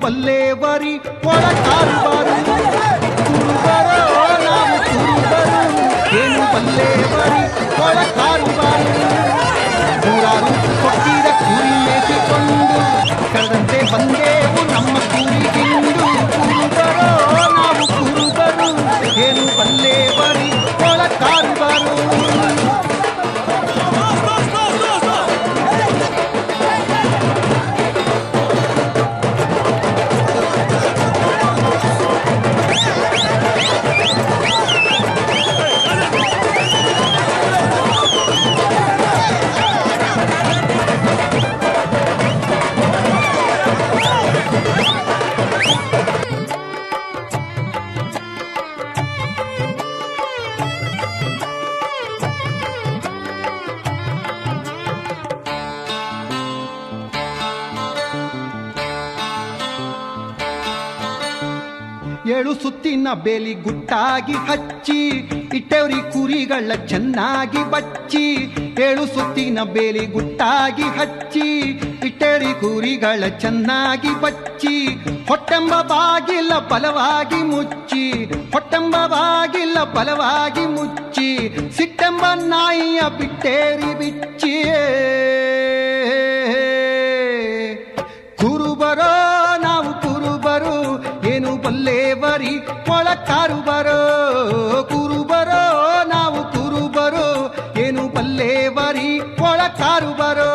ಬಲ್ಲೇವರಿ ಒಳ ಕಾರುಬಾರು ಕುರುಬರೋ ನಾವು ಕುರುಬರು ಏನು ಬಲ್ಲೇವರಿ ಒಳ ಕಾರುಬಾರು ನೂರಾರು ಕೊಟ್ಟಿದ ಕುರಿ ಮೇಸಿಕೊಂಡು ಕಳೆದಂತೆ ಬಂದೇವು ನಮ್ಮ ಕುರಿ ತಿಂದು ಕುರುಬರೋ ನಾವು ಕುರುಬರು ಏನು ಬಲ್ಲೇವರಿ ಒಳ ಕಾರುಬಾರು ಏಳು ಸುತ್ತಿನ ಬೇಲಿ ಗುಟ್ಟಾಗಿ ಹಚ್ಚಿ ಇಟ್ಟವ್ರಿ ಕುರಿಗಳ ಚೆನ್ನಾಗಿ ಬಚ್ಚಿ ಏಳು ಸುತ್ತಿನ ಬೇಲಿ ಗುಟ್ಟಾಗಿ ಹಚ್ಚಿ ಇಟ್ಟವ್ರಿ ಕುರಿಗಳ ಚೆನ್ನಾಗಿ ಬಚ್ಚಿ ಹೊಟ್ಟೆಂಬ ಬಾಗಿಲ್ಲ ಬಲವಾಗಿ ಮುಚ್ಚಿ ಹೊಟ್ಟೆಂಬ ಬಾಗಿಲ್ಲ ಬಲವಾಗಿ ಮುಚ್ಚಿ ಸಿಟ್ಟೆಂಬ ನಾಯಿಯ ಬಿಟ್ಟೇರಿ ಬಿಚ್ಚಿ ಕುರುಬರೋ ನಾವು ಕುರುಬರು ಏನು ಬಲ್ಲೇವರಿ ಒಳ ಕಾರುಬರೋ ಕುರುಬರೋ ನಾವು ಕುರುಬರು ಏನು ಬಲ್ಲೇವರಿ ಒಳ ಕಾರುಬರೋ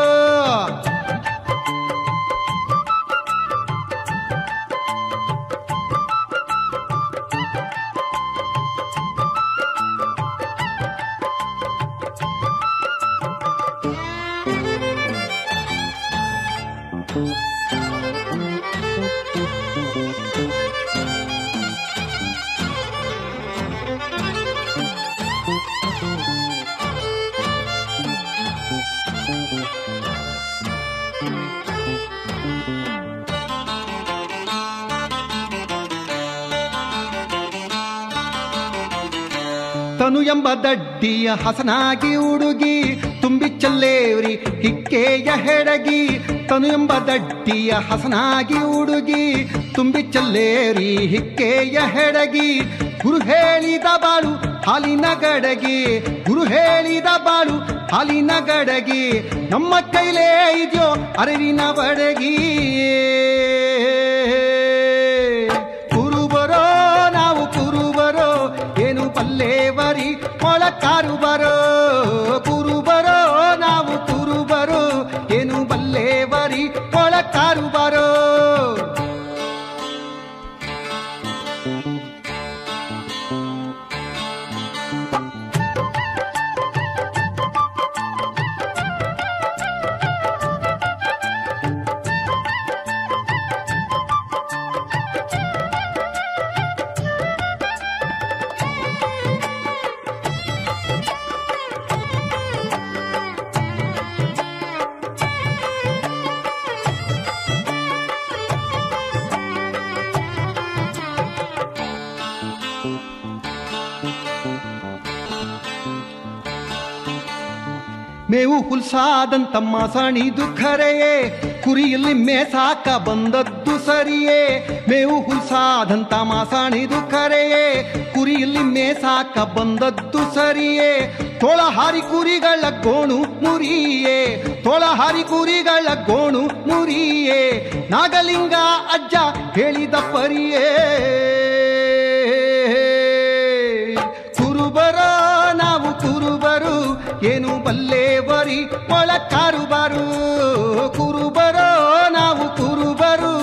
ತನು ಎಂಬ ದಡ್ಡಿಯ ಹಸನಾಗಿ ಹುಡುಗಿ ತುಂಬಿ ಚಲ್ಲೇವ್ರಿ ಹಿಕ್ಕೆಯ ಹೆಡಗಿ ತನು ಎಂಬ ದಡ್ಡಿಯ ಹಸನಾಗಿ ಹುಡುಗಿ ತುಂಬಿ ಚಲ್ಲೇವ್ರಿ ಹಿಕ್ಕೆಯ ಹೆಡಗಿ ಗುರು ಹೇಳಿದ ಬಾಳು ಹಾಲಿನ ಗಡಗಿ ಗುರು ಹೇಳಿದ ಬಾಳು ಹಾಲಿನ ಗಡಗಿ ನಮ್ಮ ಕೈಲೇ ಇದೆಯೋ ಅರಿವಿನ ಬಡಗಿ ಕುರುಬರೋ ನಾವು ಕುರುಬರೋ ಏನು ಬಲ್ಲೇವರಿ ಒಳ ಕಾರುಬರೋ ಕುರುಬರೋ ನಾವು ಕುರುಬರೋ ಏನು ಬಲ್ಲೇವರಿ ಒಳ ಕಾರುಬರೋ ಮೇವು ಹುಲ್ಸಾದಂತ ಮಾಸಣಿದು ಖರೆಯೇ ಕುರಿಯಲ್ಲಿ ಮೇಸಾಕ ಬಂದದ್ದು ಸರಿಯೇ ಮೇವು ಹುಲ್ಸಾದಂತ ಮಾಸಣಿದು ಖರೆಯೇ ಕುರಿಯಲ್ಲಿ ಮೇಸಾಕ ಬಂದದ್ದು ಸರಿಯೇ ತೋಳಹಾರಿ ಕುರಿಗಳ ಗೋಣು ಮುರಿಯೇ ತೋಳಹಾರಿ ಕುರಿಗಳ ಗೋಣು ಮುರಿಯೇ ನಾಗಲಿಂಗ ಅಜ್ಜ ಹೇಳಿದ ಪರಿಯೇ ಕುರುಬರೋ ನಾವು ಕುರುಬರು ಏನು ಬಲ್ಲೇವರಿ ಒಳ ಕಾರುಬಾರು ಕುರುಬರೋ ನಾವು ಕುರುಬರು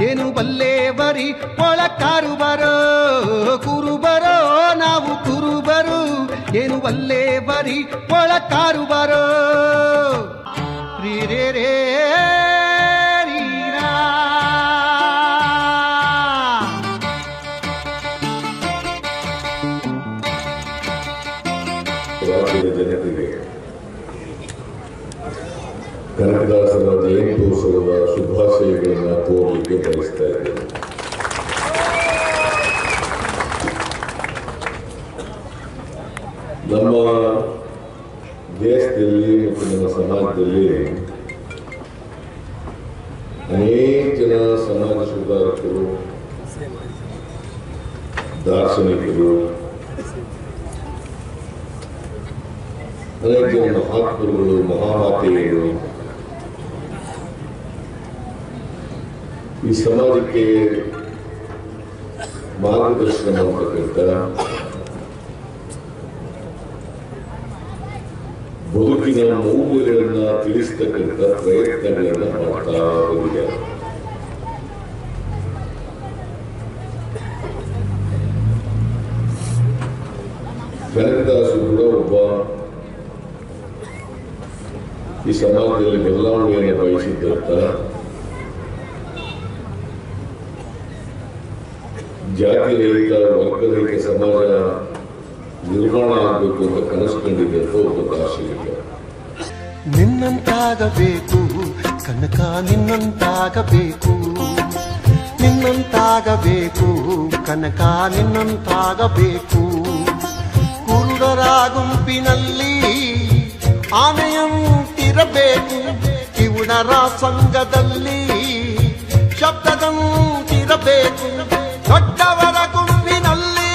ಏನು ಬಲ್ಲೇವರಿ ಒಳ ಕಾರುಬಾರು ಕುರುಬರೋ ನಾವು ಕುರುಬರು ಏನು ಬಲ್ಲೇವರಿ ಒಳ ಕಾರುಬಾರು ರೀ ರೇ ರೇ ಜನತೆಗೆ ಕನಕದಾಸರ ಜಯಂತ್ಯೋತ್ಸವದ ಶುಭಾಶಯಗಳನ್ನು ಕೋರಲಿಕ್ಕೆ ಬಯಸ್ತಾ ಇದ್ದೇನೆ. ನಮ್ಮ ದೇಶದಲ್ಲಿ ಮತ್ತು ನಮ್ಮ ಸಮಾಜದಲ್ಲಿ ಅನೇಕ ಜನ ಸಮಾಜ ಸುಧಾರಕರು, ದಾರ್ಶನಿಕರು, ಅನೇಕ ಜನ ಮಹಾತ್ಮರುಗಳು, ಮಹಾಮಾತೆಯರು ಈ ಸಮಾಜಕ್ಕೆ ಮಾರ್ಗದರ್ಶನ ಮಾಡತಕ್ಕಂಥ, ಬದುಕಿನ ಮೌಲ್ಯಗಳನ್ನ ತಿಳಿಸ್ತಕ್ಕಂಥ ಪ್ರಯತ್ನಗಳನ್ನ ಮಾಡ್ತಾ ಬಂದಿದ್ದಾರೆ. ಕನಕದಾಸರು ಕೂಡ ಒಬ್ಬ ಈ ಸಮಾಜದಲ್ಲಿ ಬದಲಾವಣೆಯನ್ನು ಬಯಸಿದ್ದಂತ, ಜಾತಿ ರಹಿತ, ವರ್ಗರಹಿತ ಸಮಾಜ ನಿರ್ಮಾಣ ಆಗಬೇಕು ಅಂತ ಕನಸು ಕಂಡಿದ್ದಂತ ಒಬ್ಬ ದಾರ್ಶನಿಕ. ನಿನ್ನಂತಾಗಬೇಕು ಕನಕ, ನಿನ್ನಂತಾಗಬೇಕು, ನಿನ್ನಂತಾಗಬೇಕು ಕನಕ, ನಿನ್ನಂತಾಗಬೇಕು. ಕುರುಡರ ಗುಂಪಿನಲ್ಲಿ ಆನೆಯಂತಿರಬೇಕು, ಕಿವುಡರ ಸಂಘದಲ್ಲಿ ಶಬ್ದದಂತಿರಬೇಕು. ದೊಡ್ಡವರ ಗುಂಪಿನಲ್ಲಿ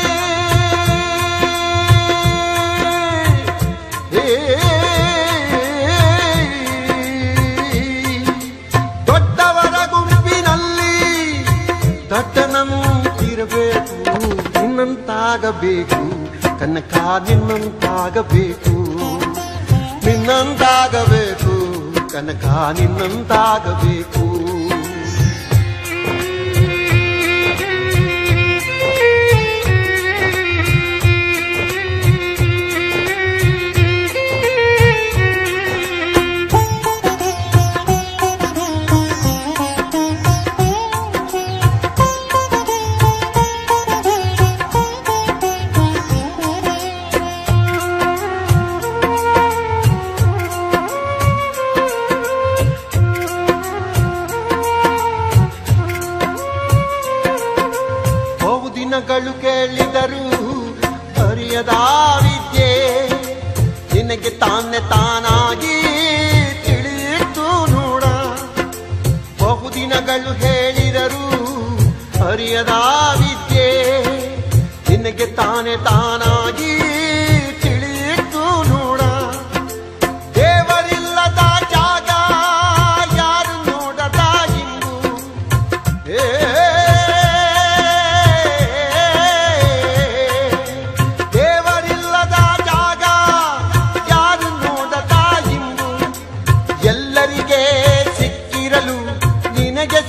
ದೊಡ್ಡವರ ಗುಂಪಿನಲ್ಲಿ ದಟ್ಟನಂತಿರಬೇಕು. ನಿನ್ನಂತಾಗಬೇಕು ಕನಕ, ನಿನ್ನಂತಾಗಬೇಕು, ನಿನ್ನಂತಾಗಬೇಕು ಕನಕ, ನಿನ್ನಂತಾಗಬೇಕು. ದಿನಗಳು ಕೇಳಿದರು ಅರಿಯದ ವಿದ್ಯೆ, ನಿನಗೆ ತಾನೇ ತಾನಾಗಿ ತಿಳಿಯಿತು ನೋಡ. ಬಹುದಿನಗಳು ಹೇಳಿದರು ಅರಿಯದ ವಿದ್ಯೆ, ನಿನಗೆ ತಾನೇ ತಾನಾಗಿ ತಿಳಿಯಿತು ನೋಡ. ದೇವರಿಲ್ಲದ ಜಾಗ ಯಾರು ನೋಡದ ಇಂದು,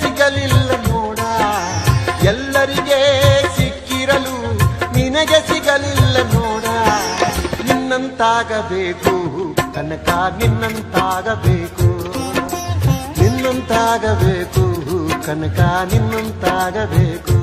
ಸಿಗಲಿಲ್ಲ ನೋಡ. ಎಲ್ಲರಿಗೆ ಸಿಕ್ಕಿರಲು ನಿನಗೆ ಸಿಗಲಿಲ್ಲ ನೋಡ. ನಿನ್ನಂತಾಗಬೇಕು ಕನಕ, ನಿನ್ನಂತಾಗಬೇಕು, ನಿನ್ನಂತಾಗಬೇಕು ಕನಕ, ನಿನ್ನಂತಾಗಬೇಕು.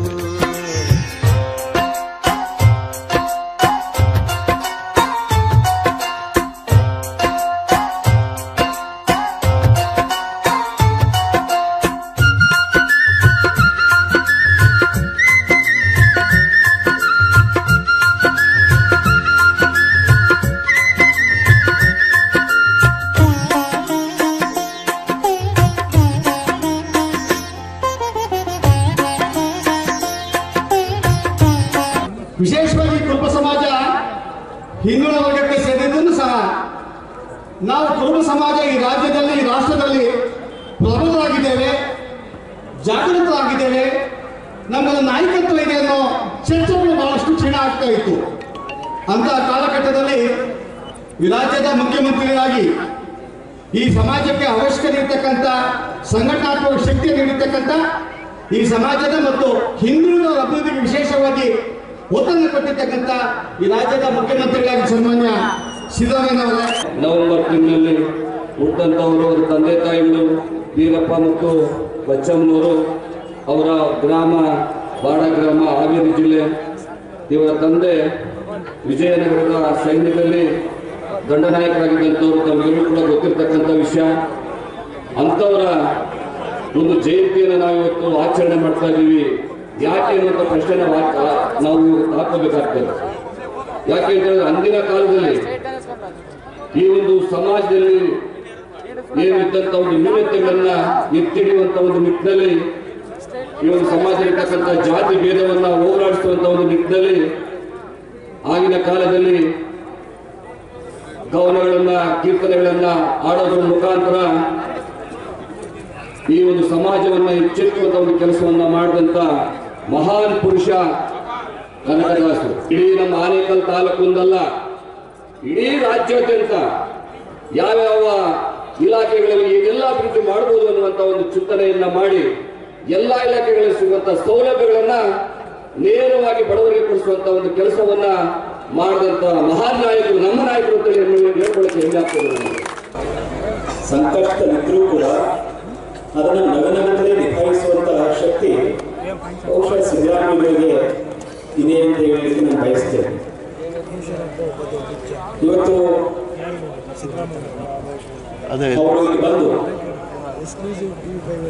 ವಿಶೇಷವಾಗಿ ಕುರುಬ ಸಮಾಜ ಹಿಂದುಳಿದ ವರ್ಗಕ್ಕೆ ಸೇರಿದ್ದನ್ನು ಸಹ ನಾವು ಕುರುಬ ಸಮಾಜ ಈ ರಾಜ್ಯದಲ್ಲಿ, ಈ ರಾಷ್ಟ್ರದಲ್ಲಿ ಪ್ರಬಲರಾಗಿದ್ದೇವೆ, ಜಾಗೃತರಾಗಿದ್ದೇವೆ. ನಮ್ಮಲ್ಲಿ ನಾಯಕತ್ವ ಇದೆ ಅನ್ನೋ ಚರ್ಚೆಗಳು ಬಹಳಷ್ಟು ಕ್ಷೀಣ ಆಗ್ತಾ ಇತ್ತು. ಅಂತಹ ಕಾಲಘಟ್ಟದಲ್ಲಿ ಈ ರಾಜ್ಯದ ಮುಖ್ಯಮಂತ್ರಿಯಾಗಿ ಈ ಸಮಾಜಕ್ಕೆ ಅವಶ್ಯಕತೆ ಇರತಕ್ಕಂಥ ಸಂಘಟನಾತ್ಮಕ ಶಕ್ತಿ ನೀಡಿರ್ತಕ್ಕಂಥ ಈ ಸಮಾಜದ ಮತ್ತು ಹಿಂದುಳಿದ ಅಭಿವೃದ್ಧಿಗೆ ವಿಶೇಷವಾಗಿ ಒತ್ತನ್ನು ಕೊಟ್ಟಿರ್ತಕ್ಕಂಥ ಈ ರಾಜ್ಯದ ಮುಖ್ಯಮಂತ್ರಿಗಳಾಗಿ ಸನ್ಮಾನ್ಯ ಸಿದ್ದರಾಮಯ್ಯನವರೇ, ನವೆಂಬರ್ ತಿಂಗಳಲ್ಲಿ ಹುಟ್ಟಂತವರು ಅವರ ತಂದೆ ತಾಯಿಗಳು ವೀರಪ್ಪ ಮತ್ತು ಬಚ್ಚಮ್ಮನವರು, ಅವರ ಗ್ರಾಮ ಬಾಡ ಗ್ರಾಮ ಹಾವೇರಿ ಜಿಲ್ಲೆ. ಇವರ ತಂದೆ ವಿಜಯನಗರದ ಸೈನ್ಯದಲ್ಲಿ ದಂಡನಾಯಕರಾಗಿದ್ದಂಥವ್ರು, ತಮಗೆಲ್ಲೂ ಕೂಡ ಗೊತ್ತಿರ್ತಕ್ಕಂಥ ವಿಷಯ. ಅಂಥವರ ಒಂದು ಜಯಂತಿಯನ್ನು ನಾವು ಇವತ್ತು ಆಚರಣೆ ಮಾಡ್ತಾ ಇದ್ದೀವಿ. ಯಾಕೆ ಅನ್ನುವಂಥ ಪ್ರಶ್ನೆ ನಾವು ಹಾಕೋಬೇಕಾಗ್ತದೆ. ಯಾಕೆ ಅಂತಂದ್ರೆ ಅಂದಿನ ಕಾಲದಲ್ಲಿ ಈ ಒಂದು ಸಮಾಜದಲ್ಲಿ ಏನಿದ್ದಂಥ ಒಂದು ನ್ಯೂನತೆಗಳನ್ನ ಎತ್ತಿಡಿಯುವಂಥ ಒಂದು ನಿಟ್ಟಿನಲ್ಲಿ ಈ ಒಂದು ಸಮಾಜದಲ್ಲಿರ್ತಕ್ಕಂಥ ಜಾತಿ ಭೇದವನ್ನ ಹೋಗಲಾಡಿಸುವಂತ ಒಂದು ನಿಟ್ಟಿನಲ್ಲಿ ಆಗಿನ ಕಾಲದಲ್ಲಿ ಕವನಗಳನ್ನ ಕೀರ್ತನೆಗಳನ್ನ ಹಾಡೋದ್ರ ಮುಖಾಂತರ ಈ ಒಂದು ಸಮಾಜವನ್ನ ಎಚ್ಚರಿಸುವಂತ ಒಂದು ಕೆಲಸವನ್ನ ಮಾಡಿದಂತ ಮಹಾನ್ ಪುರುಷ ಕನಕದಾಸರು. ಇಡೀ ನಮ್ಮ ಆನೇಕಲ್ ತಾಲೂಕಿಂದಲ್ಲ, ಇಡೀ ರಾಜ್ಯಾದ್ಯಂತ ಯಾವ್ಯಾವ ಇಲಾಖೆಗಳಲ್ಲಿ ಏನೆಲ್ಲ ಅಭಿವೃದ್ಧಿ ಮಾಡಬಹುದು ಅನ್ನುವಂತ ಒಂದು ಚಿಂತನೆಯನ್ನ ಮಾಡಿ ಎಲ್ಲಾ ಇಲಾಖೆಗಳಲ್ಲಿ ಸಿಗುವಂತಹ ಸೌಲಭ್ಯಗಳನ್ನ ನೇರವಾಗಿ ಬಡವರಿಗೆ ಕೊಡಿಸುವಂತ ಒಂದು ಕೆಲಸವನ್ನ ಮಾಡಿದಂತ ಮಹಾನ್ ನಾಯಕರು, ನಮ್ಮ ನಾಯಕರು ಅಂತ ಹೇಳ್ಕೊಳ್ಳಕ್ಕೆ ಹೆಮ್ಮೆ ಆಗ್ತದೆ. ಸಂಕಷ್ಟವಿದ್ರೂ ಕೂಡ ಅದನ್ನು ನಗನಗತಲೇ ನಿಭಾಯಿಸುವಂತಹ ಶಕ್ತಿ ಬಹುಶಃ ಸಿದ್ದರಾಮಯ್ಯಗೆ ಇದೆ ಅಂತ ಹೇಳಲಿಕ್ಕೆ ನಾನು ಬಯಸ್ತೇನೆ. ಇವತ್ತು ಅವರು ಇಲ್ಲಿ ಬಂದು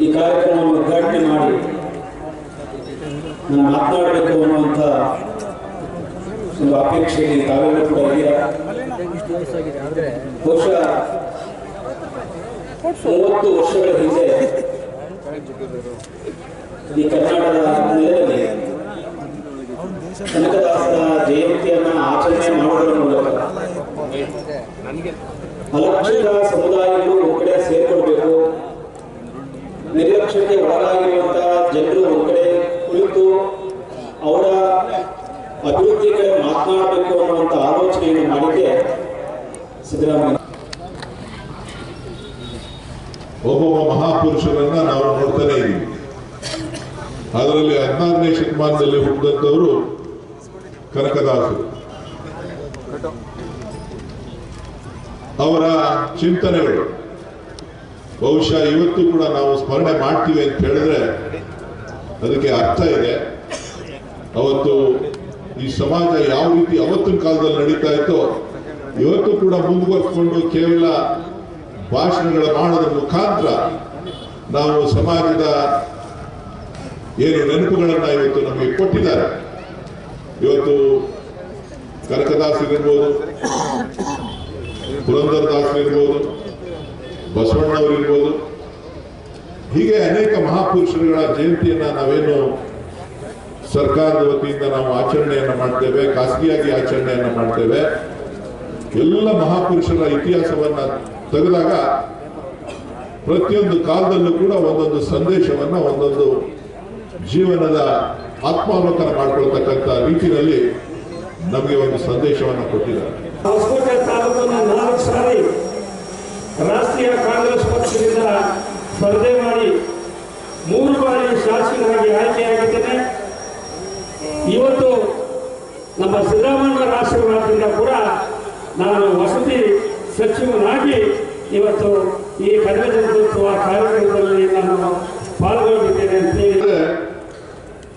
ಈ ಕಾರ್ಯಕ್ರಮವನ್ನು ಉದ್ಘಾಟನೆ ಮಾಡಿ ನಾನು ಮಾತನಾಡಬೇಕು ಅನ್ನುವಂಥ ಒಂದು ಅಪೇಕ್ಷೆಯಲ್ಲಿ ತಾವೆಲ್ಲರೂ ಕೂಡ ಇದ್ದೀರಾ. ಬಹುಶಃ 30 ವರ್ಷಗಳ ಹಿಂದೆ ಈ ಕರ್ನಾಟಕದ ನೆಲೆಯಲ್ಲಿ ಕನಕದಾಸರ ಜಯಂತಿಯನ್ನ ಆಚರಣೆ ಮಾಡುವುದರ ಮೂಲಕ ಅಲಕ್ಷಿತ ಸಮುದಾಯಗಳು ಒಂದು ಕಡೆ ಸೇರ್ಕೊಳ್ಬೇಕು, ನಿರ್ಲಕ್ಷ್ಯಕ್ಕೆ ಒಳಗಾಗಿರುವಂತಹ ಜನರು ಒಂದು ಕಡೆ ಕುಳಿತು ಅವರ ಅಭಿವೃದ್ಧಿ ಕಡೆ ಮಾತನಾಡಬೇಕು ಅನ್ನುವಂಥ ಆಲೋಚನೆಯನ್ನು ಮಾಡಿದ್ದೆ ಸಿದ್ದರಾಮಯ್ಯ. ಒಬ್ಬೊಬ್ಬ ಮಹಾಪುರುಷರನ್ನ ನಾವು ನೋಡ್ತಾನೆ ಇದ್ದೀವಿ. ಅದರಲ್ಲಿ 16ನೇ ಶತಮಾನದಲ್ಲಿ ಹುಟ್ಟಿದಂಥವರು ಕನಕದಾಸರು. ಅವರ ಚಿಂತನೆಗಳು ಬಹುಶಃ ಇವತ್ತು ಕೂಡ ನಾವು ಸ್ಮರಣೆ ಮಾಡ್ತೀವಿ ಅಂತ ಹೇಳಿದ್ರೆ ಅದಕ್ಕೆ ಅರ್ಥ ಇದೆ. ಅವತ್ತು ಈ ಸಮಾಜ ಯಾವ ರೀತಿ ಅವತ್ತಿನ ಕಾಲದಲ್ಲಿ ನಡೀತಾ ಇತ್ತೋ ಇವತ್ತು ಕೂಡ ಮುಂದುವರಿಸಿಕೊಂಡು ಕೇವಲ ಭಾಷಣಗಳ ಮಾಡೋದ್ರ ಮುಖಾಂತರ ನಾವು ಸಮಾಜದ ಏನು ನೆನಪುಗಳನ್ನ ಇವತ್ತು ನಮಗೆ ಕೊಟ್ಟಿದ್ದಾರೆ. ಇವತ್ತು ಕನಕದಾಸರಿರ್ಬೋದು, ಪುರಂದರದಾಸರಿರ್ಬೋದು, ಬಸವಣ್ಣವರಿರ್ಬೋದು, ಹೀಗೆ ಅನೇಕ ಮಹಾಪುರುಷರುಗಳ ಜಯಂತಿಯನ್ನ ನಾವೇನು ಸರ್ಕಾರದ ವತಿಯಿಂದ ನಾವು ಆಚರಣೆಯನ್ನ ಮಾಡ್ತೇವೆ, ಖಾಸಗಿಯಾಗಿ ಆಚರಣೆಯನ್ನ ಮಾಡ್ತೇವೆ. ಎಲ್ಲ ಮಹಾಪುರುಷರ ಇತಿಹಾಸವನ್ನ ತೆಗೆದಾಗ ಪ್ರತಿಯೊಂದು ಕಾಲದಲ್ಲೂ ಕೂಡ ಒಂದೊಂದು ಸಂದೇಶವನ್ನ, ಒಂದೊಂದು ಜೀವನದ ಆತ್ಮಾವಲೋಕನ ಮಾಡ್ಕೊಳ್ತಕ್ಕಂಥ ರೀತಿಯಲ್ಲಿ ನಮಗೆ ಒಂದು ಸಂದೇಶವನ್ನು ಕೊಟ್ಟಿದ್ದಾರೆ. ಹೊಸಕೋಟೆ ತಾಲೂಕನ್ನು 4 ಸಾರಿ ರಾಷ್ಟ್ರೀಯ ಕಾಂಗ್ರೆಸ್ ಪಕ್ಷದಿಂದ ಸ್ಪರ್ಧೆ ಮಾಡಿ 3 ಬಾರಿ ಶಾಸಕರಾಗಿ ಆಯ್ಕೆಯಾಗಿದ್ದೇನೆ. ಇವತ್ತು ನಮ್ಮ ಸಿದ್ದರಾಮಯ್ಯ ಆಶೀರ್ವಾದದಿಂದ ಕೂಡ ನಾನು ವಸತಿ ಸಚಿವನಾಗಿ ಇವತ್ತು ಈ ಕನ್ನಡ ಜನೋತ್ಸವ ಕಾರ್ಯಕ್ರಮದಲ್ಲಿ ನಾನು ಪಾಲ್ಗೊಂಡಿದ್ದೇನೆ ಅಂತ ಹೇಳಿದ್ರೆ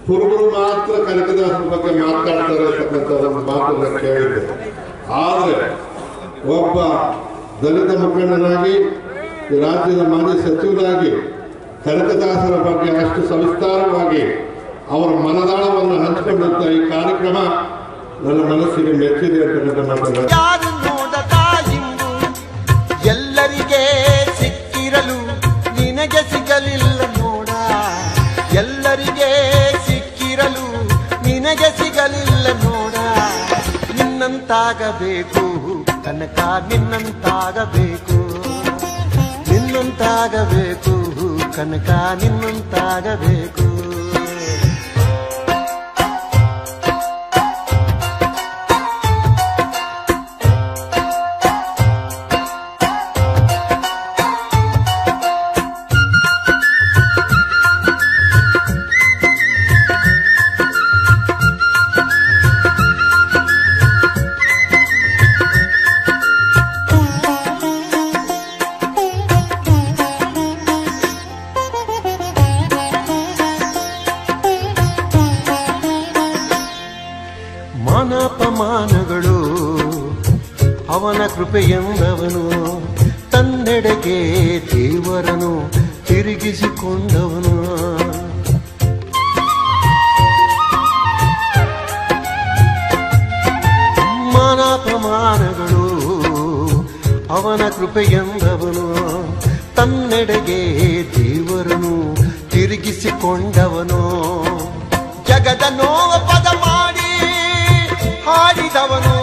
ಕುರುಬರು ಮಾತ್ರ ಕನಕದಾಸರ ಬಗ್ಗೆ ಮಾತನಾಡ್ತಾರೆ ಅಂತಕ್ಕಂಥ ಒಂದು ಮಾತನ್ನ ಕೇಳಿದೆ. ಆದರೆ ಒಬ್ಬ ದಲಿತ ಮುಖಂಡನಾಗಿ ರಾಜ್ಯದ ಮಾಜಿ ಸಚಿವರಾಗಿ ಕನಕದಾಸರ ಬಗ್ಗೆ ಅಷ್ಟು ಸವಿಸ್ತಾರವಾಗಿ ಅವರ ಮನದಾಳವನ್ನು ಹಂಚಿಕೊಂಡಂತ ಈ ಕಾರ್ಯಕ್ರಮ ನನ್ನ ಮನಸ್ಸಿಗೆ ಮೆಚ್ಚಿದೆ ಅಂತಕ್ಕಂಥ ಮಾತನ್ನ ಯಾರು ನೋಡದ ಇಂದು ಎಲ್ಲರಿಗೆ ಸಿಕ್ಕಿರಲು ನಿನಗೆ ಸಿಗಲಿಲ್ಲ ನೋಡ, ಎಲ್ಲರಿಗೆ ಸಿಕ್ಕಿರಲು ನಿನಗೆ ಸಿಗಲಿಲ್ಲ ನೋಡ. ನಿನ್ನಂತಾಗಬೇಕು ಕನಕ, ನಿನ್ನಂತಾಗಬೇಕು, ನಿನ್ನಂತಾಗಬೇಕು ಕನಕ, ನಿನ್ನಂತಾಗಬೇಕು. ಮಾನಪಮಾನಗಳು ಅವನ ಕೃಪೆಯೆಂದವನು, ತನ್ನೆಡೆಗೆ ದೇವರನು ತಿರುಗಿಸಿಕೊಂಡವನು. ಮಾನಪಮಾನಗಳು ಅವನ ಕೃಪೆಯೆಂದವನು, ತನ್ನೆಡೆಗೆ ದೇವರನು ತಿರುಗಿಸಿ ಇರಿಸಿಕೊಂಡವನು ಜಗದ ನೋವ ಪದ ಮಾಡಿ ಹಾಡಿದವನು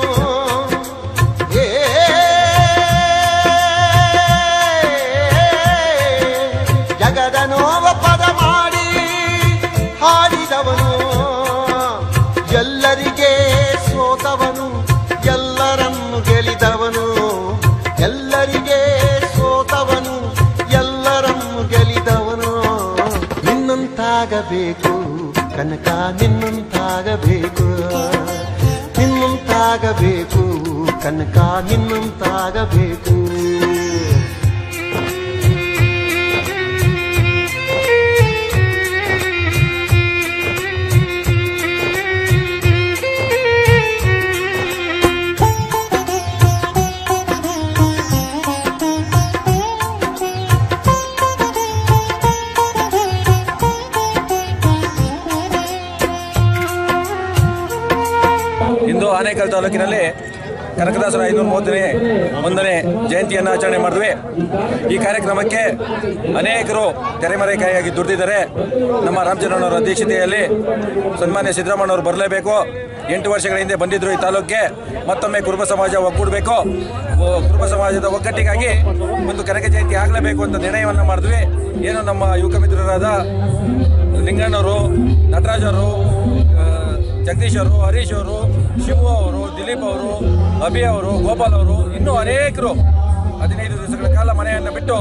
ಜಗದ ನೋವ ಪದ ಮಾಡಿ ಹಾಡಿದವನು ಎಲ್ಲರಿಗೆ ಸೋತವನು ಎಲ್ಲರನ್ನು ಗೆಲಿದವನು ಎಲ್ಲರಿಗೆ ಸೋತವನು ಎಲ್ಲರನ್ನು ಗೆಲಿದವನು ನಿನ್ನಂತಾಗಬೇಕು ಕನಕ ನಿನ್ನಂತಾಗಬೇಕು ನಿನ್ನಂತಾಗಬೇಕು ಕನಕ ನಿನ್ನಂತಾಗಬೇಕು ಇಂದು ಆನೇಕಲ್ ತಾಲೂಕಿನಲ್ಲಿ ಕನಕದಾಸರ 531ನೇ ಜಯಂತಿಯನ್ನು ಆಚರಣೆ ಮಾಡಿದ್ವಿ. ಈ ಕಾರ್ಯಕ್ರಮಕ್ಕೆ ಅನೇಕರು ತೆರೆಮರೆಕಾಯಿಯಾಗಿ ದುಡಿದಿದ್ದಾರೆ. ನಮ್ಮ ರಾಮಚಂದ್ರನವರ ಅಧ್ಯಕ್ಷತೆಯಲ್ಲಿ ಸನ್ಮಾನ್ಯ ಸಿದ್ದರಾಮಯ್ಯನವರು ಬರಲೇಬೇಕು. 8 ವರ್ಷಗಳ ಹಿಂದೆ ಬಂದಿದ್ದರು ಈ ತಾಲೂಕಿಗೆ. ಮತ್ತೊಮ್ಮೆ ಕುರುಬ ಸಮಾಜ ಒಗ್ಗೂಡಬೇಕು, ಕುರುಬ ಸಮಾಜದ ಒಗ್ಗಟ್ಟಿಗಾಗಿ ಒಂದು ಕನಕ ಜಯಂತಿ ಆಗಲೇಬೇಕು ಅಂತ ನಿರ್ಣಯವನ್ನು ಮಾಡಿದ್ವಿ. ಏನು ನಮ್ಮ ಯುವಕ ಮಿತ್ರರಾದ ಲಿಂಗಣ್ಣವರು, ನಟರಾಜರು, ಜಗದೀಶ್ ಅವರು, ಹರೀಶ್ ಅವರು, ಶಿವು ಅವರು, ದಿಲೀಪ್ ಅವರು, ಅಭಿ ಅವರು, ಗೋಪಾಲ್ ಅವರು, ಇನ್ನೂ ಅನೇಕರು 15 ದಿವಸಗಳ ಕಾಲ ಮನೆಯನ್ನು ಬಿಟ್ಟು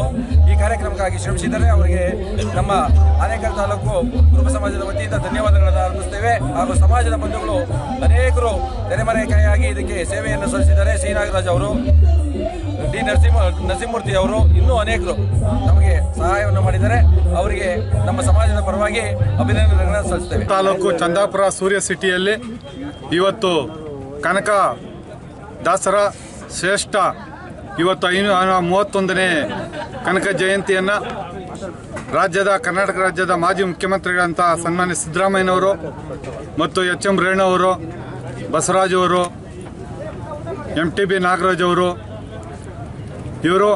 ಈ ಕಾರ್ಯಕ್ರಮಕ್ಕಾಗಿ ಶ್ರಮಿಸಿದ್ದಾರೆ. ಅವರಿಗೆ ನಮ್ಮ ಆನೇಕಲ್ ತಾಲೂಕು ಕುರುಬ ಸಮಾಜದ ವತಿಯಿಂದ ಧನ್ಯವಾದಗಳನ್ನು ಅರ್ಪಿಸ್ತೇವೆ. ಹಾಗೂ ಸಮಾಜದ ಬಂಧುಗಳು ಅನೇಕರು ತೆರೆಮರೆಕಾಯಿಯಾಗಿ ಇದಕ್ಕೆ ಸೇವೆಯನ್ನು ಸಲ್ಲಿಸಿದ್ದಾರೆ. ಸಿ ನಾಗರಾಜ್ ಅವರು, ಡಿ ನರಸಿಂಹಮೂರ್ತಿ ಅವರು, ಇನ್ನೂ ಅನೇಕರು ನಮಗೆ ಸಹಾಯವನ್ನು ಮಾಡಿದ್ದಾರೆ. ಅವರಿಗೆ ನಮ್ಮ ಸಮಾಜದ ಪರವಾಗಿ ಅಭಿನಂದನೆಗಳನ್ನು ಸಲ್ಲಿಸ್ತೇವೆ. ತಾಲೂಕು ಚಂದಾಪುರ ಸೂರ್ಯ ಸಿಟಿಯಲ್ಲಿ ಇವತ್ತು ಕನಕ ದಾಸರ ಶ್ರೇಷ್ಠ ಇವತ್ತು 531ನೇ ಕನಕ ಜಯಂತಿಯನ್ನು ಕರ್ನಾಟಕ ರಾಜ್ಯದ ಮಾಜಿ ಮುಖ್ಯಮಂತ್ರಿಗಳಂಥ ಸನ್ಮಾನ್ಯ ಸಿದ್ದರಾಮಯ್ಯನವರು ಮತ್ತು ಎಚ್.ಎಂ. ರೇಣುವರು, ಬಸವರಾಜ್ ಅವರು, MTB ನಾಗರಾಜ್ ಅವರು, ಇವರು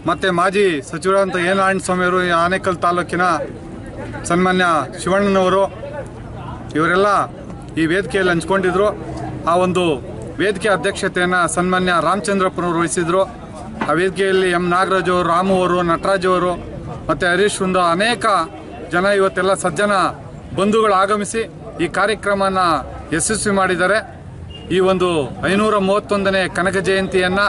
ಮತ್ತು ಮಾಜಿ ಸಚಿವರಾದಂಥ ಎ. ನಾರಾಯಣಸ್ವಾಮಿಯವರು, ಆನೇಕಲ್ ತಾಲೂಕಿನ ಸನ್ಮಾನ್ಯ ಶಿವಣ್ಣನವರು, ಇವರೆಲ್ಲ ಈ ವೇದಿಕೆಯಲ್ಲಿ ಹಂಚ್ಕೊಂಡಿದ್ರು. ಆ ಒಂದು ವೇದಿಕೆ ಅಧ್ಯಕ್ಷತೆಯನ್ನು ಸನ್ಮಾನ್ಯ ರಾಮಚಂದ್ರಪ್ಪನವರು ವಹಿಸಿದರು. ಆ ವೇದಿಕೆಯಲ್ಲಿ ಎಂ. ನಾಗರಾಜ್ ಅವರು, ರಾಮು ಅವರು, ನಟರಾಜ್ ಅವರು ಮತ್ತು ಹರೀಶ್ ಒಂದು ಅನೇಕ ಜನ ಇವತ್ತೆಲ್ಲ ಸಜ್ಜನ ಬಂಧುಗಳು ಆಗಮಿಸಿ ಈ ಕಾರ್ಯಕ್ರಮನ ಯಶಸ್ವಿ ಮಾಡಿದ್ದಾರೆ. ಈ ಒಂದು 531ನೇ ಕನಕ ಜಯಂತಿಯನ್ನು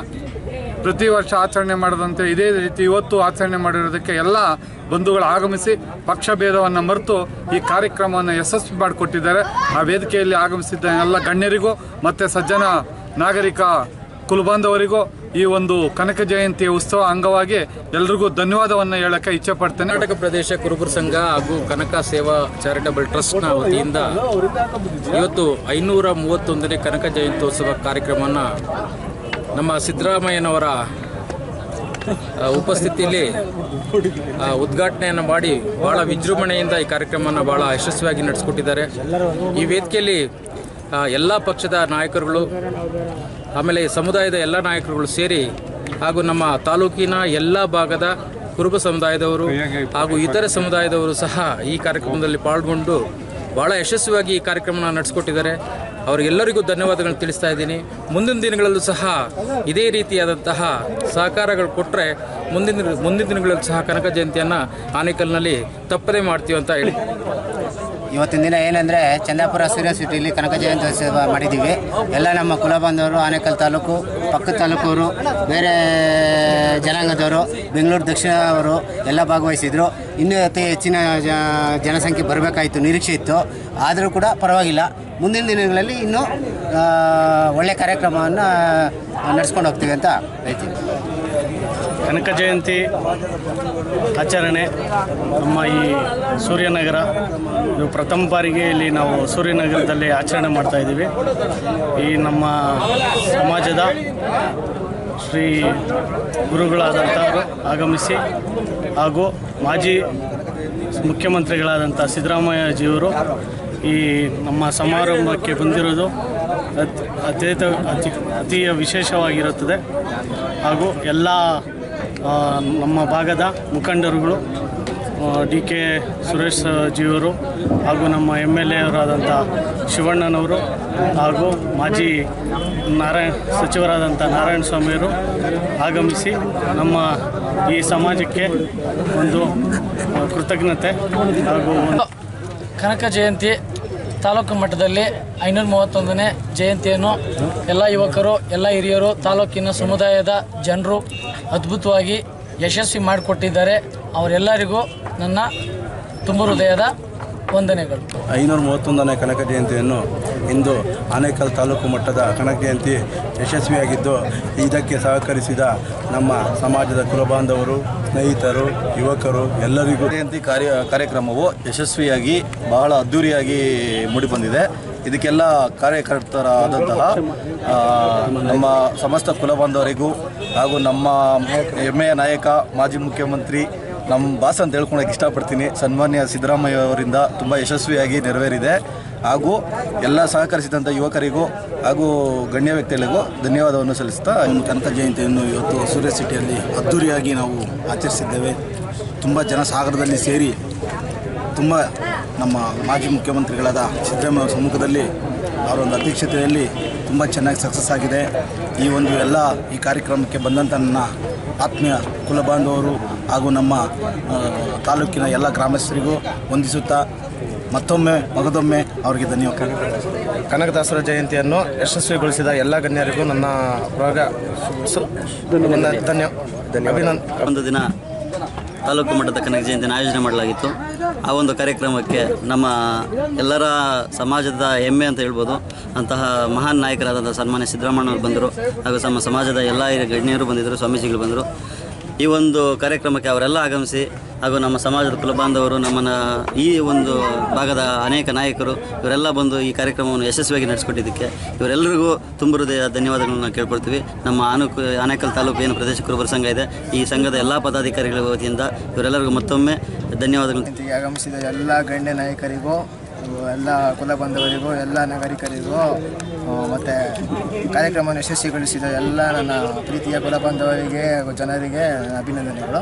ಪ್ರತಿ ವರ್ಷ ಆಚರಣೆ ಮಾಡದಂತೆ ಇದೇ ರೀತಿ ಇವತ್ತು ಆಚರಣೆ ಮಾಡಿರೋದಕ್ಕೆ ಎಲ್ಲ ಬಂಧುಗಳು ಆಗಮಿಸಿ ಪಕ್ಷ ಭೇದವನ್ನು ಮರೆತು ಈ ಕಾರ್ಯಕ್ರಮವನ್ನು ಯಶಸ್ವಿ ಮಾಡಿಕೊಟ್ಟಿದ್ದಾರೆ. ಆ ವೇದಿಕೆಯಲ್ಲಿ ಆಗಮಿಸಿದ್ದ ಎಲ್ಲ ಗಣ್ಯರಿಗೂ ಮತ್ತು ಸಜ್ಜನ ನಾಗರಿಕ ಕುಲಬಾಂಧವರಿಗೂ ಈ ಒಂದು ಕನಕ ಜಯಂತಿಯ ಉತ್ಸವ ಅಂಗವಾಗಿ ಎಲ್ರಿಗೂ ಧನ್ಯವಾದವನ್ನು ಹೇಳಕ್ಕೆ ಇಚ್ಛೆ ಪಡ್ತೇನೆ. ಕರ್ನಾಟಕ ಪ್ರದೇಶ ಕುರುಬರ ಸಂಘ ಹಾಗೂ ಕನಕ ಸೇವಾ ಚಾರಿಟಬಲ್ ಟ್ರಸ್ಟ್ನ ವತಿಯಿಂದ ಇವತ್ತು 531ನೇ ಕನಕ ಜಯಂತ್ಯೋತ್ಸವ ಕಾರ್ಯಕ್ರಮವನ್ನು ನಮ್ಮ ಸಿದ್ದರಾಮಯ್ಯನವರ ಉಪಸ್ಥಿತಿಯಲ್ಲಿ ಉದ್ಘಾಟನೆಯನ್ನು ಮಾಡಿ ಭಾಳ ವಿಜೃಂಭಣೆಯಿಂದ ಈ ಕಾರ್ಯಕ್ರಮವನ್ನು ಭಾಳ ಯಶಸ್ವಿಯಾಗಿ ನಡೆಸಿಕೊಟ್ಟಿದ್ದಾರೆ. ಈ ವೇದಿಕೆಯಲ್ಲಿ ಎಲ್ಲ ಪಕ್ಷದ ನಾಯಕರುಗಳು, ಆಮೇಲೆ ಸಮುದಾಯದ ಎಲ್ಲ ನಾಯಕರುಗಳು ಸೇರಿ ಹಾಗೂ ನಮ್ಮ ತಾಲೂಕಿನ ಎಲ್ಲ ಭಾಗದ ಕುರುಬ ಸಮುದಾಯದವರು ಹಾಗೂ ಇತರೆ ಸಮುದಾಯದವರು ಸಹ ಈ ಕಾರ್ಯಕ್ರಮದಲ್ಲಿ ಪಾಲ್ಗೊಂಡು ಭಾಳ ಯಶಸ್ವಿಯಾಗಿ ಈ ಕಾರ್ಯಕ್ರಮನ ನಡೆಸಿಕೊಟ್ಟಿದ್ದಾರೆ. ಅವರಿಗೆಲ್ಲರಿಗೂ ಧನ್ಯವಾದಗಳನ್ನು ತಿಳಿಸ್ತಾ ಇದ್ದೀನಿ. ಮುಂದಿನ ದಿನಗಳಲ್ಲೂ ಸಹ ಇದೇ ರೀತಿಯಾದಂತಹ ಸಹಕಾರಗಳು ಕೊಟ್ಟರೆ ಮುಂದಿನ ದಿನಗಳಲ್ಲೂ ಸಹ ಕನಕ ಜಯಂತಿಯನ್ನು ಆನೇಕಲ್ನಲ್ಲಿ ತಪ್ಪದೇ ಮಾಡ್ತೀವಿ ಅಂತ ಹೇಳಿ ಇವತ್ತಿನ ದಿನ ಏನಂದರೆ ಚಂದಾಪುರ ಸೂರ್ಯ ಸಿಟಿಯಲ್ಲಿ ಕನಕ ಜಯಂತ್ಯೋತ್ಸವ ಮಾಡಿದ್ದೀವಿ. ಎಲ್ಲ ನಮ್ಮ ಕುಲ ಬಾಂಧವರು, ಆನೇಕಲ್ ತಾಲೂಕು, ಪಕ್ಕದ ತಾಲೂಕವರು, ಬೇರೆ ಜನಾಂಗದವರು, ಬೆಂಗಳೂರು ದಕ್ಷಿಣ ಅವರು ಎಲ್ಲ ಭಾಗವಹಿಸಿದರು. ಇನ್ನೂ ಅತಿ ಹೆಚ್ಚಿನ ಜನಸಂಖ್ಯೆ ಬರಬೇಕಾಯಿತು, ನಿರೀಕ್ಷೆ ಇತ್ತು. ಆದರೂ ಕೂಡ ಪರವಾಗಿಲ್ಲ. ಮುಂದಿನ ದಿನಗಳಲ್ಲಿ ಇನ್ನೂ ಒಳ್ಳೆಯ ಕಾರ್ಯಕ್ರಮವನ್ನು ನಡೆಸ್ಕೊಂಡು ಹೋಗ್ತೀವಿ ಅಂತ ಹೇಳ್ತೀನಿ. ಕನಕ ಜಯಂತಿ ಆಚರಣೆ ನಮ್ಮ ಈ ಸೂರ್ಯನಗರ ಇದು ಪ್ರಥಮ ಬಾರಿಗೆ ಇಲ್ಲಿ ನಾವು ಸೂರ್ಯನಗರದಲ್ಲಿ ಆಚರಣೆ ಮಾಡ್ತಾಯಿದ್ದೀವಿ. ಈ ನಮ್ಮ ಸಮಾಜದ ಶ್ರೀ ಗುರುಗಳಾದಂಥವರು ಆಗಮಿಸಿ ಹಾಗೂ ಮಾಜಿ ಮುಖ್ಯಮಂತ್ರಿಗಳಾದಂಥ ಸಿದ್ದರಾಮಯ್ಯಜಿಯವರು ಈ ನಮ್ಮ ಸಮಾರಂಭಕ್ಕೆ ಬಂದಿರೋದು ಅತಿ ವಿಶೇಷವಾಗಿರುತ್ತದೆ. ಹಾಗೂ ಎಲ್ಲ ನಮ್ಮ ಭಾಗದ ಮುಖಂಡರುಗಳು ಡಿ ಕೆ ಸುರೇಶ್ ಜಿಯವರು ಹಾಗೂ ನಮ್ಮ MLA ಅವರಾದಂಥ ಶಿವಣ್ಣನವರು ಹಾಗೂ ಮಾಜಿ ಸಚಿವರಾದಂಥ ನಾರಾಯಣ ಸ್ವಾಮಿಯವರು ಆಗಮಿಸಿ ನಮ್ಮ ಈ ಸಮಾಜಕ್ಕೆ ಒಂದು ಕೃತಜ್ಞತೆ ಹಾಗೂ ಕನಕ ಜಯಂತಿ ತಾಲೂಕು ಮಟ್ಟದಲ್ಲಿ 531ನೇ ಜಯಂತಿಯನ್ನು ಎಲ್ಲ ಯುವಕರು ಎಲ್ಲ ಹಿರಿಯರು ತಾಲೂಕಿನ ಸಮುದಾಯದ ಜನರು ಅದ್ಭುತವಾಗಿ ಯಶಸ್ವಿ ಮಾಡಿಕೊಟ್ಟಿದ್ದಾರೆ. ಅವರೆಲ್ಲರಿಗೂ ನನ್ನ ತುಂಬ ಹೃದಯದ ವಂದನೆಗಳು. 531ನೇ ಕನಕ ಜಯಂತಿಯನ್ನು ಇಂದು ಆನೇಕಲ್ ತಾಲೂಕು ಮಟ್ಟದ ಕನಕ ಜಯಂತಿ ಯಶಸ್ವಿಯಾಗಿದ್ದು ಇದಕ್ಕೆ ಸಹಕರಿಸಿದ ನಮ್ಮ ಸಮಾಜದ ಕುಲಬಾಂಧವರು, ಸ್ನೇಹಿತರು, ಯುವಕರು ಎಲ್ಲರಿಗೂ ಜಯಂತಿ ಕಾರ್ಯಕ್ರಮವು ಯಶಸ್ವಿಯಾಗಿ ಬಹಳ ಅದ್ಧೂರಿಯಾಗಿ ಮೂಡಿಬಂದಿದೆ. ಇದಕ್ಕೆಲ್ಲ ಕಾರ್ಯಕರ್ತರಾದಂತಹ ನಮ್ಮ ಸಮಸ್ತ ಕುಲಬಾಂಧವರಿಗೂ ಹಾಗೂ ನಮ್ಮ ಹೆಮ್ಮೆಯ ನಾಯಕ ಮಾಜಿ ಮುಖ್ಯಮಂತ್ರಿ ನಮ್ಮ ಬಾಸ್ ಅಂತ ಹೇಳ್ಕೊಳಕ್ಕೆ ಇಷ್ಟಪಡ್ತೀನಿ. ಸನ್ಮಾನ್ಯ ಸಿದ್ದರಾಮಯ್ಯ ಅವರಿಂದ ತುಂಬ ಯಶಸ್ವಿಯಾಗಿ ನೆರವೇರಿದೆ. ಹಾಗೂ ಎಲ್ಲ ಸಹಕರಿಸಿದಂಥ ಯುವಕರಿಗೂ ಹಾಗೂ ಗಣ್ಯ ವ್ಯಕ್ತಿಗಳಿಗೂ ಧನ್ಯವಾದವನ್ನು ಸಲ್ಲಿಸ್ತಾ ಕನಕ ಜಯಂತಿಯನ್ನು ಇವತ್ತು ಸೂರ್ಯ ಸಿಟಿಯಲ್ಲಿ ಅದ್ಧೂರಿಯಾಗಿ ನಾವು ಆಚರಿಸಿದ್ದೇವೆ. ತುಂಬ ಜನಸಾಗರದಲ್ಲಿ ಸೇರಿ ತುಂಬ ನಮ್ಮ ಮಾಜಿ ಮುಖ್ಯಮಂತ್ರಿಗಳಾದ ಸಿದ್ದರಾಮಯ್ಯ ಸಮ್ಮುಖದಲ್ಲಿ ಅವರ ಒಂದು ಅಧ್ಯಕ್ಷತೆಯಲ್ಲಿ ತುಂಬ ಚೆನ್ನಾಗಿ ಸಕ್ಸಸ್ ಆಗಿದೆ. ಈ ಕಾರ್ಯಕ್ರಮಕ್ಕೆ ಬಂದಂಥ ನನ್ನ ಆತ್ಮೀಯ ಕುಲಬಾಂಧವರು ಹಾಗೂ ನಮ್ಮ ತಾಲೂಕಿನ ಎಲ್ಲ ಗ್ರಾಮಸ್ಥರಿಗೂ ವಂದಿಸುತ್ತಾ ಮಗದೊಮ್ಮೆ ಅವರಿಗೆ ಧನ್ಯವಾದ. ಕನಕದಾಸರ ಜಯಂತಿಯನ್ನು ಯಶಸ್ವಿಗೊಳಿಸಿದ ಎಲ್ಲ ಗಣ್ಯರಿಗೂ ನನ್ನ ಒಂದು ದಿನ ತಾಲೂಕು ಮಟ್ಟದ ಕನಕ ಜಯಂತಿಯನ್ನು ಆಯೋಜನೆ ಮಾಡಲಾಗಿತ್ತು. ಆ ಒಂದು ಕಾರ್ಯಕ್ರಮಕ್ಕೆ ನಮ್ಮ ಎಲ್ಲರ ಸಮಾಜದ ಹೆಮ್ಮೆ ಅಂತ ಹೇಳ್ಬೋದು ಅಂತಹ ಮಹಾನ್ ನಾಯಕರಾದಂಥ ಸನ್ಮಾನ್ಯ ಸಿದ್ದರಾಮಯ್ಯವರು ಬಂದರು. ಹಾಗೂ ನಮ್ಮ ಸಮಾಜದ ಎಲ್ಲ ಗಣ್ಯರು ಬಂದಿದ್ದರು, ಸ್ವಾಮೀಜಿಗಳು ಬಂದರು. ಈ ಒಂದು ಕಾರ್ಯಕ್ರಮಕ್ಕೆ ಅವರೆಲ್ಲ ಆಗಮಿಸಿ ಹಾಗೂ ನಮ್ಮ ಸಮಾಜದ ಕುಲಬಾಂಧವರು, ನಮ್ಮನ್ನು ಈ ಒಂದು ಭಾಗದ ಅನೇಕ ನಾಯಕರು ಇವರೆಲ್ಲ ಬಂದು ಈ ಕಾರ್ಯಕ್ರಮವನ್ನು ಯಶಸ್ವಿಯಾಗಿ ನಡೆಸಿಕೊಟ್ಟಿದ್ದಕ್ಕೆ ಇವರೆಲ್ಲರಿಗೂ ತುಂಬ ಹೃದಯ ಧನ್ಯವಾದಗಳನ್ನು ಕೇಳ್ಕೊಳ್ತೀವಿ. ನಮ್ಮ ಆನೇಕಲ್ ತಾಲೂಕು ಏನು ಪ್ರದೇಶ ಕುರುಬರ ಸಂಘ ಇದೆ, ಈ ಸಂಘದ ಎಲ್ಲ ಪದಾಧಿಕಾರಿಗಳ ವತಿಯಿಂದ ಇವರೆಲ್ಲರಿಗೂ ಮತ್ತೊಮ್ಮೆ ಧನ್ಯವಾದಗಳು. ಆಗಮಿಸಿದ ಎಲ್ಲ ಗಣ್ಯ ನಾಯಕರಿಗೂ, ಎಲ್ಲ ಕುಲ ಬಾಂಧವರಿಗೂ, ಎಲ್ಲ ನಾಗರಿಕರಿಗೂ ಮತ್ತು ಕಾರ್ಯಕ್ರಮವನ್ನು ಯಶಸ್ವಿಗೊಳಿಸಿದ ಎಲ್ಲ ನನ್ನ ಪ್ರೀತಿಯ ಕುಲ ಬಾಂಧವರಿಗೆ ಹಾಗೂ ಜನರಿಗೆ ಅಭಿನಂದನೆಗಳು.